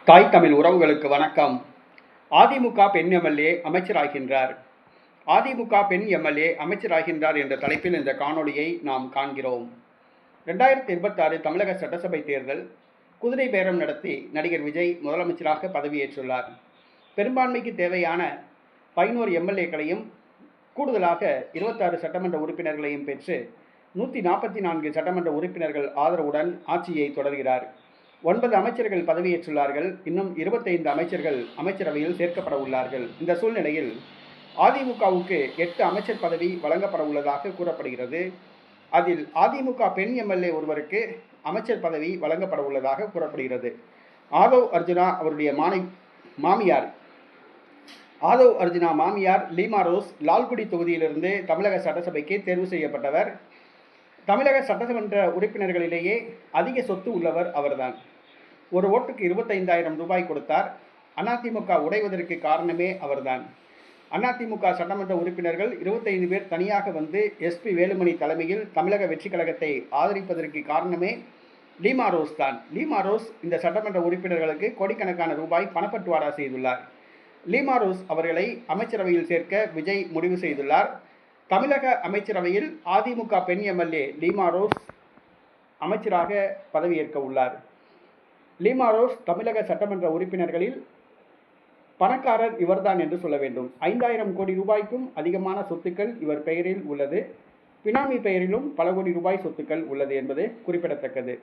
தாய் தமிழ் உறவுகளுக்கு வணக்கம். அதிமுக பெண் எம்எல்ஏ அமைச்சராகின்றார். அதிமுக பெண் எம்எல்ஏ அமைச்சராகின்றார் என்ற தலைப்பில் இந்த காணொளியை நாம் காண்கிறோம். 2026 தமிழக சட்டசபை தேர்தல் குதிரை பேரம் நடத்தி நடிகர் விஜய் முதலமைச்சராக பதவியேற்றுள்ளார். பெரும்பான்மைக்கு தேவையான 11 எம்எல்ஏக்களையும் கூடுதலாக 26 சட்டமன்ற உறுப்பினர்களையும் பெற்று 144 சட்டமன்ற உறுப்பினர்கள் ஆதரவுடன் ஆட்சியை தொடர்கிறார். 9 அமைச்சர்கள் பதவியேற்றுள்ளார்கள். இன்னும் 25 அமைச்சர்கள் அமைச்சரவையில் சேர்க்கப்பட உள்ளார்கள். இந்த சூழ்நிலையில் அதிமுகவுக்கு 8 அமைச்சர் பதவி வழங்கப்பட உள்ளதாக கூறப்படுகிறது. அதில் அதிமுக பெண் எம்எல்ஏ ஒருவருக்கு அமைச்சர் பதவி வழங்கப்பட உள்ளதாக கூறப்படுகிறது. ஆதவ் அர்ஜுனா அவருடைய மாமியார் லீமா ரோஸ் லால்குடி தொகுதியிலிருந்து தமிழக சட்டசபைக்கு தேர்வு செய்யப்பட்டவர். தமிழக சட்டமன்ற உறுப்பினர்களிலேயே அதிக சொத்து உள்ளவர் அவர்தான். ஒரு ஓட்டுக்கு 25,000 ரூபாய் கொடுத்தார். அதிமுக உடைவதற்கு காரணமே அவர்தான். அதிமுக சட்டமன்ற உறுப்பினர்கள் 25 பேர் தனியாக வந்து எஸ்பி வேலுமணி தலைமையில் தமிழக வெற்றி கழகத்தை ஆதரிப்பதற்கு காரணமே லீமா ரோஸ் தான். லீமா ரோஸ் இந்த சட்டமன்ற உறுப்பினர்களுக்கு கோடிக்கணக்கான ரூபாய் பணப்பட்டுவாடா செய்துள்ளார். லீமா ரோஸ் அவர்களை அமைச்சரவையில் சேர்க்க விஜய் முடிவு செய்துள்ளார். தமிழக அமைச்சரவையில் அதிமுக பெண் எம்எல்ஏ லீமா ரோஸ் அமைச்சராக பதவியேற்க உள்ளார். லீமா ரோஸ் தமிழக சட்டமன்ற உறுப்பினர்களில் பணக்காரர் இவர்தான் என்று சொல்ல வேண்டும். 5,000 கோடி ரூபாய்க்கும் அதிகமான சொத்துக்கள் இவர் பெயரில் உள்ளது. பினாமி பெயரிலும் பல கோடி ரூபாய் சொத்துக்கள் உள்ளது என்பது குறிப்பிடத்தக்கது.